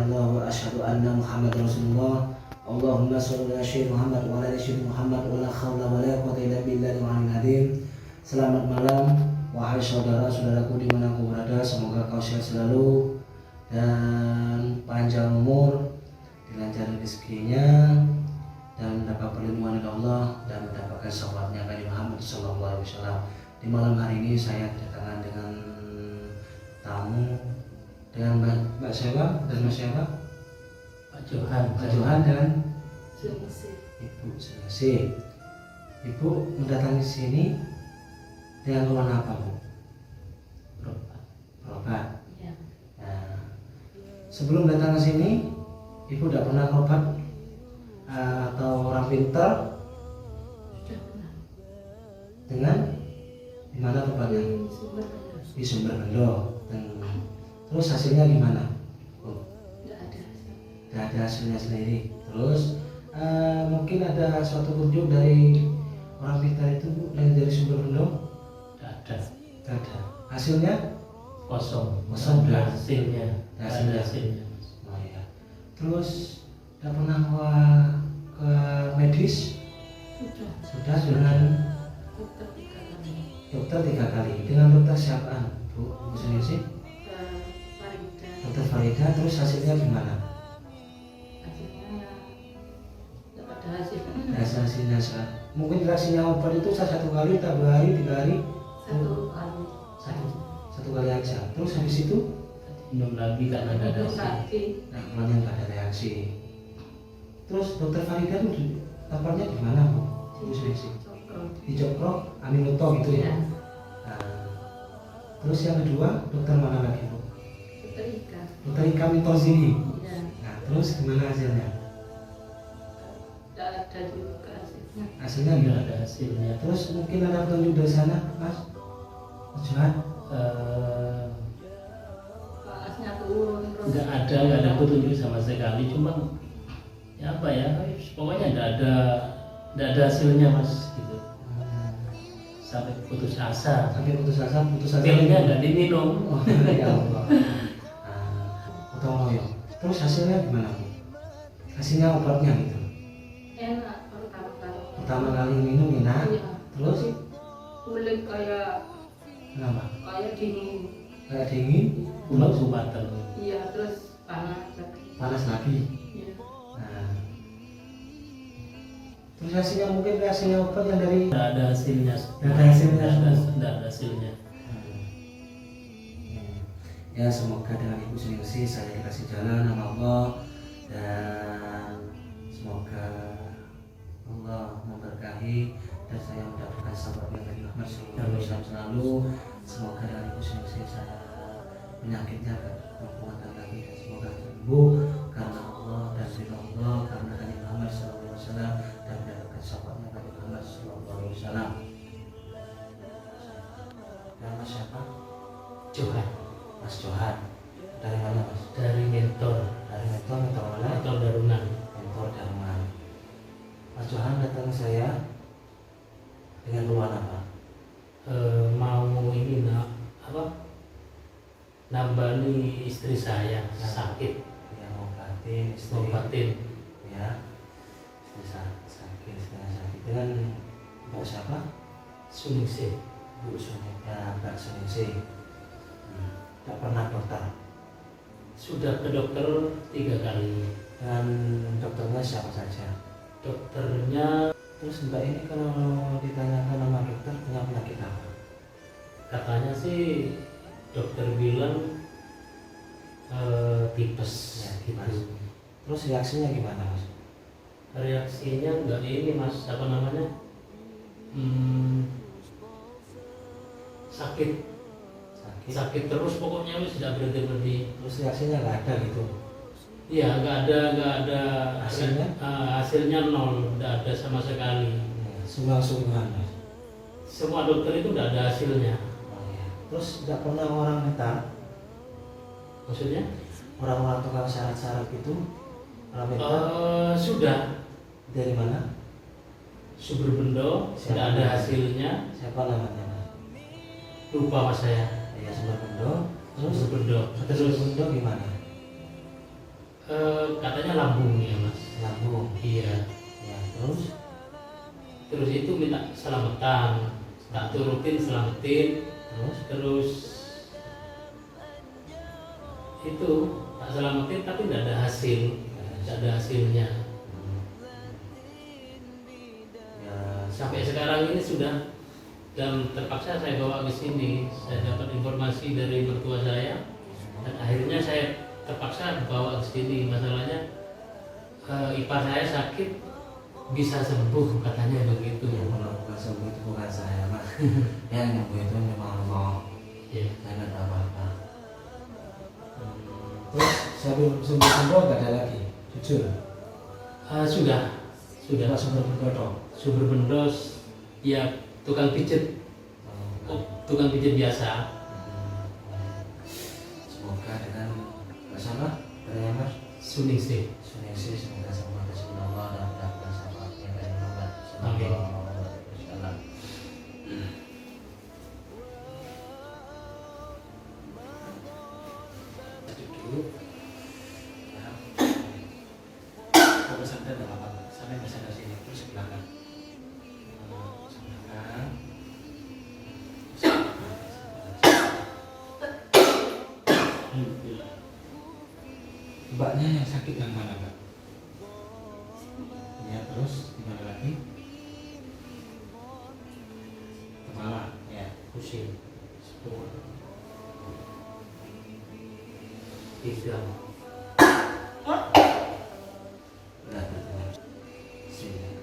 illallah wa asyhadu anna Muhammadar Rasulullah. Allahumma shalli ala sayyidina Muhammad wa ala ali sayyidina Muhammad wa la haula wa la quwwata illa billahil aliyyil azim. Selamat malam wahai saudara-saudaraku dimanapun berada, semoga kau sehat selalu dan panjang umur, dilancarkan rezekinya dan mendapat perlindungan dari Allah dan mendapatkan syafaatnya Nabi Muhammad SAW. Di malam hari ini saya kedatangan dengan tamu, dengan Mbak Sewa dan Mas Sewa, Pak Johan dan Ibu Senasi. Ibu mendatangi sini dengan keluhan apa, Bu? Berobat. Ya. Nah, sebelum datang ke sini, Ibu tidak pernah berobat atau orang pintar? Sudah pernah. Dengan di mana tempatnya? Di Sumberbendo. Terus hasilnya gimana? Tidak ada hasilnya sendiri. Terus mungkin ada suatu kunjung dari orang pintar itu, Bu, dari Sumberbendo? Tidak ada. Hasilnya kosong sudah. hasilnya. Oh iya. Terus tidak pernah ke medis? Sudah dengan dokter 3 kali. Dengan dokter siapa, Bu sendiri? Dokter Farida. Terus hasilnya gimana? Hasilnya mungkin reaksinya obat itu 1 kali, 2 hari, 3 hari? Satu kali aja. Terus habis itu Minum lagi karena ada reaksi. Nah, kemudian nggak ada reaksi. Terus dokter Farida itu tempatnya di mana, Bu? Di Cokro, Aminoto gitu ya. Nah, terus yang kedua dokter mana lagi, Bu? Dokter Ika Mitozini. Nah, terus gimana hasilnya? Tidak ada juga hasilnya. Hasilnya Tidak gimana? ada hasilnya. Terus mungkin ada petunjuk dari sana, Mas Johan? Palasnya turun terus. Nggak ada petunjuk sama sekali. Cuma ya apa ya? Pokoknya nggak ada hasilnya, Mas. Gitu. Sampai putus asa. Putus asa. Pilnya nggak diminum. Oh, ya Allah. Nah, terus hasilnya gimana, Bu? Hasilnya obatnya gitu. Enak Pertama kali minum enak. Iya. Terus kulit kayak kenapa? dingin. Kayak dingin. Umat-umatan. Iya, terus panas Lagi. Iya. Nah, terus hasilnya mungkin hasilnya obat yang dari Nggak ada hasilnya. Nggak ada hasilnya. Ya, semoga dengan Ibu Suningsih saya dikasih jalan sama Allah, dan semoga Allah memberkahi dan saya mendapatkan sahabatnya dari Muhammad SAW selalu. Semoga dengan Ibu Suningsih saya penyakitnya berkuatan lagi dan semoga sembuh karena Allah dan ridho Allah, karena Nabi Muhammad SAW dan mendapatkan sahabatnya Nabi Muhammad SAW. Nama siapa? Johan. Mas Johan. Dari mana, Mas? Dari mentor mana? mentor Darunan. Mentor Darman. Mas Johan datang ke saya dengan keluhan apa? Mau ini nambani istri saya sakit, Ya, ngobatin istri. Ya, istri sakit dengan Mbak siapa? Suningsih. Bu Suningsih. Ya, Mbak Suningsih. Tak pernah dokter. Sudah ke dokter 3 kali. Dan dokternya siapa saja? Dokternya Terus Mbak ini kalau ditanyakan sama dokter punya penyakit apa? katanya sih dokter bilang tipes. Ya, gitu. tipes. Terus reaksinya gimana, Mas? Reaksinya enggak ini, Mas, apa namanya? Sakit terus pokoknya wis tidak berhenti. Terus reaksinya nggak ada gitu? Iya, nggak ada Hasilnya? Hasilnya nol, nggak ada sama sekali. Sungguhan-sungguhan, Mas. Semua dokter itu nggak ada hasilnya. Oh, iya. Terus nggak pernah orang minta? Maksudnya? Orang-orang tukang syarat-syarat itu orang minta? Sudah. Dari mana? Sumberbendo, tidak ada hasilnya. Siapa namanya, Mas? Lupa, Mas, saya. Ya, Sumberbendo. Terus Sumberbendo. Sumberbendo gimana? Katanya lambungnya mas. Lambung. Iya. Ya, terus Terus itu minta selamatan, tak turutin selamatin. Terus itu tak selamatin tapi tidak ada hasil, tidak ada hasilnya. ya Sampai sekarang ini sudah, dan terpaksa saya bawa ke sini. Saya dapat informasi dari mertua saya dan akhirnya saya terpaksa bawa ke sini. Masalahnya ipar saya sakit, bisa sembuh katanya begitu. ya melakukan sembuh itu bukan saya mas. Yang nyembuh itu memang Allah. Ya. Saya nggak tahu apa-apa. Terus sembuh nggak ada lagi, jujur. Sudah Cuma sumber berkodok. sumber bendos, ya tukang pijet, tukang pijet biasa. Semoga dengan bersama dengan mas Suningsih. Suneksi semoga semua kesembuhan Allah dan mendapatkan syafaatnya dari Muhammad Amin. Sallallahu Alaihi Wasallam. Duduk. Ya. Kalau santai nggak apa-apa. Sampai bersandar sini terus ke belakang. Belakang. Mbaknya yang sakit yang mana mbak? Ya terus gimana lagi? Kepala, ya pusing. Islam. Berat berat. Sini.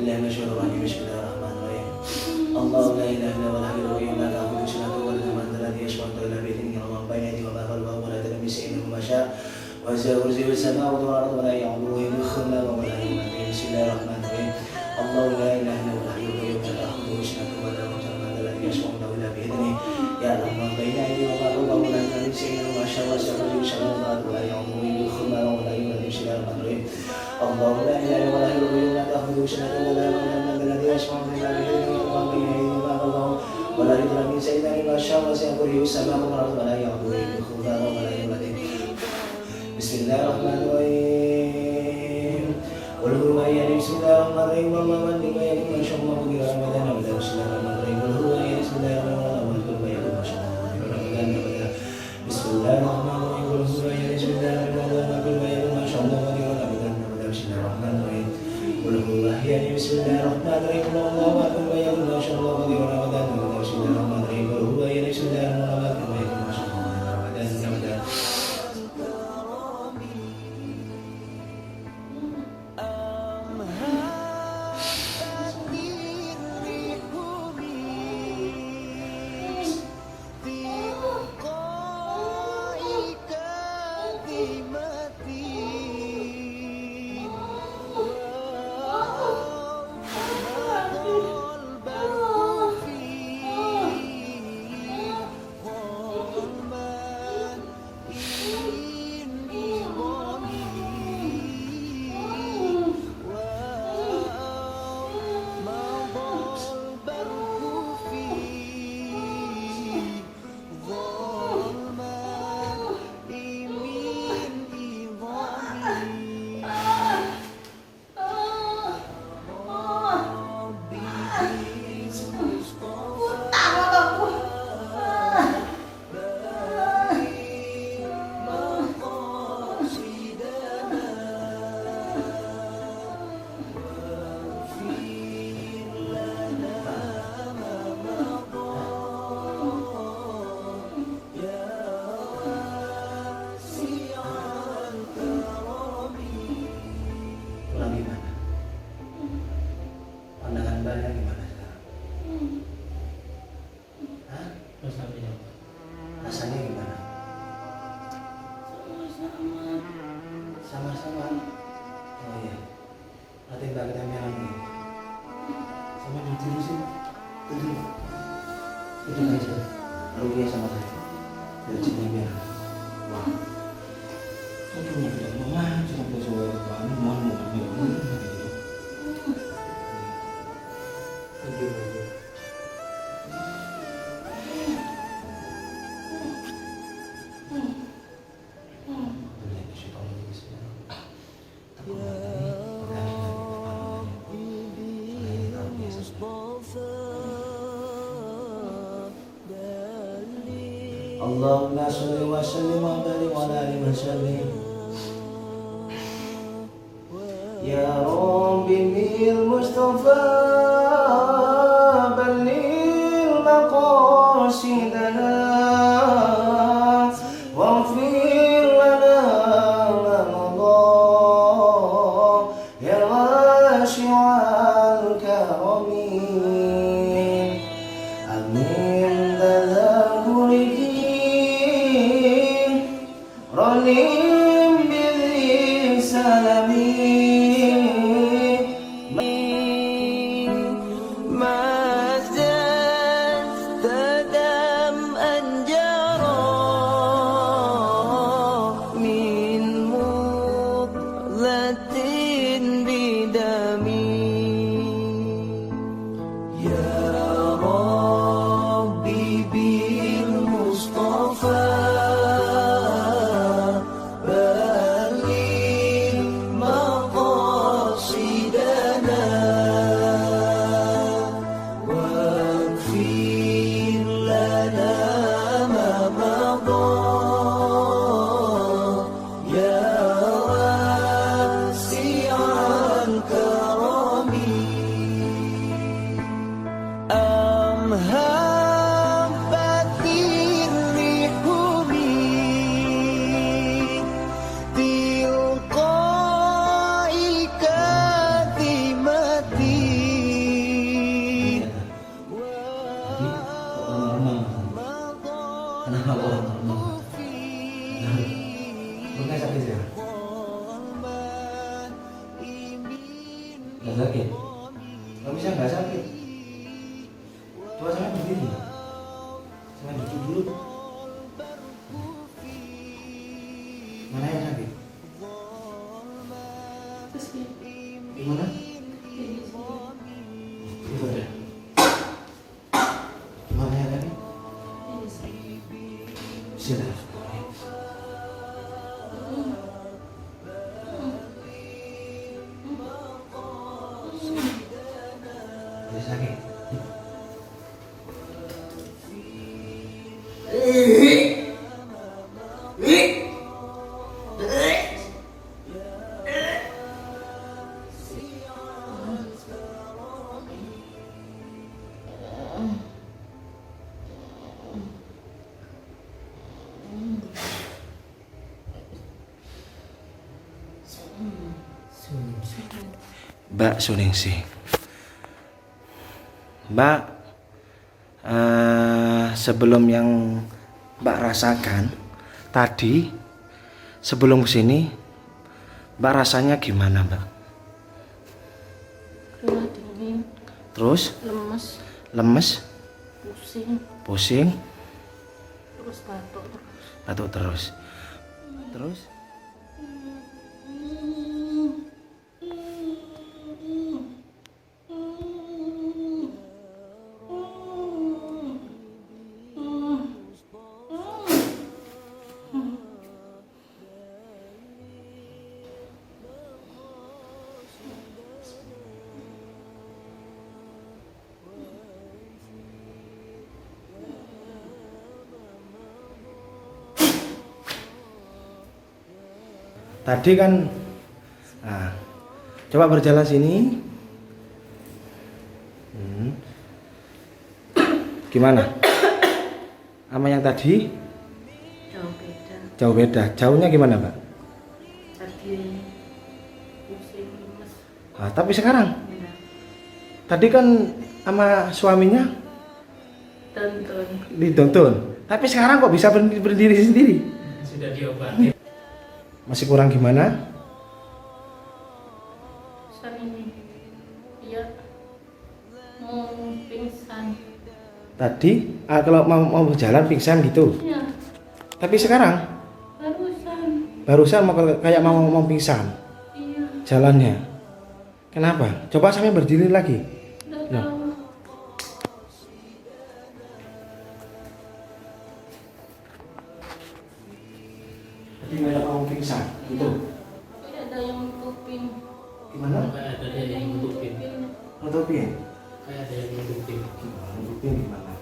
بالله من الشيطان الرجيم بسم الله الرحمن الرحيم الله لا اله الا هو الحي القيوم لا تاخذه سنه ولا نوم من ذا الذي يشفع عنده الا باذنه الله بين يديه وما خلفه ولا تدري شيء مما شاء وسع كرسيه السماوات والارض ولا يعوده حفظهما وهو العلي العظيم بسم الله الرحمن الرحيم الله لا اله الا هو الحي القيوم لا تاخذه سنه ولا نوم من ذا الذي يشفع عنده الا باذنه يعلم ما بين ايديهم وما خلفهم ولا تدري شيء مما شاء وسع كرسيه السماوات ولا يعوده حفظهما وهو العلي العظيم بسم الله الرحمن الرحيم الله لا اله الا هو الحي القيوم لا تاخذه سنه ولا نوم من ذا الذي يشفع عنده الا باذنه يعلم ما بين ايديهم وما خلفهم ولا يدرى من سيدنا ما شاء وسع كرسيه السماوات والارض ولا يعوده حفظهما وهو العلي العظيم بسم الله الرحمن الرحيم قل هو يعني بسم الله الرحمن الرحيم والله من يعني ما شاء الله قدر رمضان وبدا بسم الله الرحمن الرحيم قل هو يعني بسم الله الرحمن الرحيم قل هو يعني ما شاء الله قدر رمضان وبدا بسم الله الرحمن الرحيم قل هو يعني بسم الله الرحمن الرحيم قل هو يعني ما شاء الله قدر رمضان وبدا بسم الله الرحمن الرحيم قل هو يعني بسم الله الرحمن الرحيم قل الله اكبر ويقول ما شاء الله قدر رمضان وبدا بسم الله الرحمن الرحيم قل هو يعني بسم الله الرحمن الرحيم ويقول ما شاء الله قدر رمضان وبدا gambarnya gimana sekarang? Hah? Rasanya gimana? Sama-sama. Oh iya. Nanti nggak ketempelan nih. Sama ditirusin. Tidur. Tidur aja. Lalu dia sama saya. Dari sini biar. Wah. Aduh, udah mama cuma bersuara kamu mau ambil. Tidur aja. Allahumma sholli wa sallim wa barik wa ala alihi wa sallim. Ya Rabbi bil Mustafa balil maqasidana waghfir lana ma madha ya wasi'al karami. Amin dalam Ralim bil salamin Mazal tadam anjara min mudlatin bidami Ya Rabbi bil Mustafa Kenapa orang normal? Bukan sakit ya? Nggak sakit? Nggak bisa nggak sakit? Coba sampai berdiri. Sampai duduk dulu. Mana yang sakit? Gimana? Itu ya. Gimana ya tadi? Sudah. Sudah sakit. Mbak Suningsih, Mbak, sebelum yang Mbak rasakan tadi, sebelum kesini, Mbak rasanya gimana, Mbak? Keringat dingin, Terus? lemes, Lemes? pusing, Pusing? terus batuk terus. Batuk terus? Terus? Tadi kan, nah, coba berjalan sini. Gimana? Sama yang tadi? Jauh beda. Jauh beda. Jauhnya gimana, Mbak? Tadi pusing, lemes. Tapi sekarang? Enggak. Tadi kan sama suaminya Tonton. dituntun. Tapi sekarang kok bisa berdiri sendiri? Sudah diobati. Masih kurang gimana? Ini dia mau pingsan. Tadi kalau mau jalan pingsan gitu. Ya, Tapi sekarang barusan. barusan kayak mau pingsan Iya, jalannya. Kenapa? Coba sampai berdiri lagi. udah Ya. tahu. Tadi kayak mau pingsan gitu. Kayak ada yang nutupin. Gimana? Kayak ada yang nutupin. Nutupin. Kayak ada yang nutupin. Gimana? Nutupin gimana?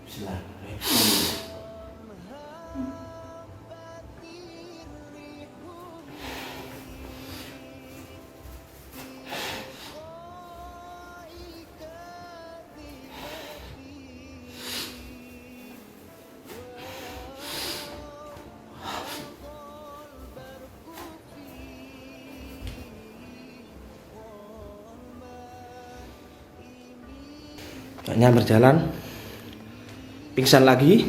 Bismillahirrahmanirrahim. Kayaknya berjalan pingsan lagi.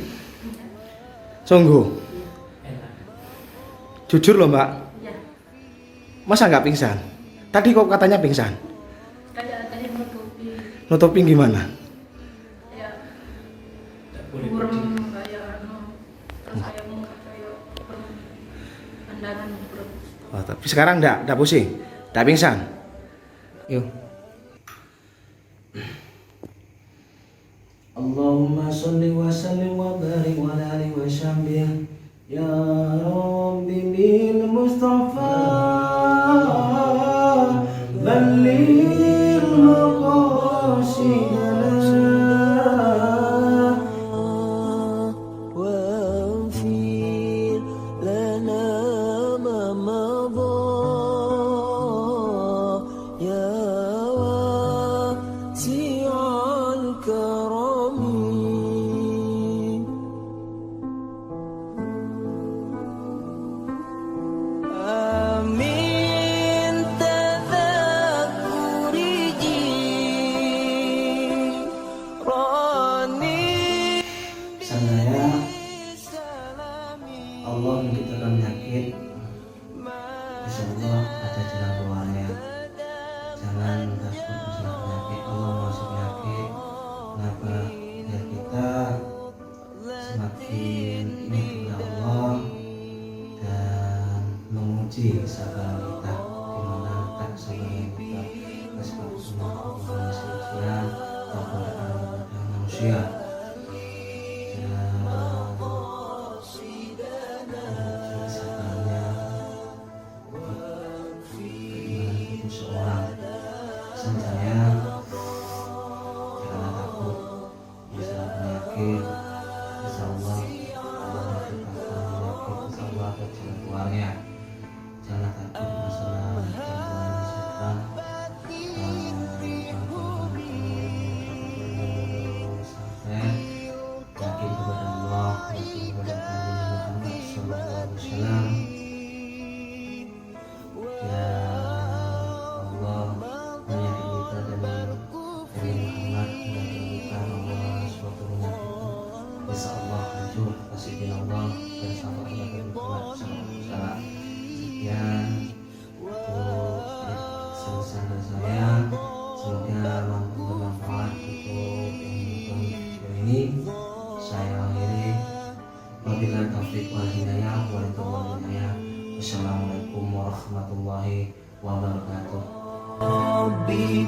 Sungguh Enak. jujur loh mbak, Ya, masa nggak pingsan? Tadi kok katanya pingsan? kayak ada yang nutupin. Nutupin gimana? Kayak Tak boleh burem, berdiri. kayak terus kayak mau kayak pandangan burem. Oh, tapi sekarang enggak pusing, enggak pingsan. Yuk. Allahumma sholli wa sallim wa barik wa ala alihi wa sahbihi ya rabbi bil mustafa balligh maqasidana واغفر لنا ما مضى يا واسع الكرم آمين تذكر جيراني Saya Allah menciptakan penyakit, insya Allah ada jalan keluarnya. Jangan takut masalah penyakit. Allah mengasih penyakit. Kenapa? Biar kita semakin ingat kepada Allah dan menguji kesabaran kita. Dimana tak kesabaran kita sebab semua manusia kepada manusia. Seorang pesan saya, janganlah takut masalah penyakit. Insya Allah Allah menciptakan penyakit, insya Allah ada jalan keluarnya. Janganlah takut masalah gangguan setan. Sampai yakin kepada Allah, yakin kepada Nabi Muhammad SAW. Ya Allah, menyakiti kita dan Nabi Muhammad mengajarkan Allah suatu penyakit itu insya Allah hancur kasih Allah dan sahabat Nabi Muhammad SAW. Sekian untuk pesan dari saya, semoga mampu bermanfaat untuk yang menonton video ini. Saya akhiri, wabillahi taufiq wal hidayah, wassalamualaikum warahmatullahi wabarakatuh. ربي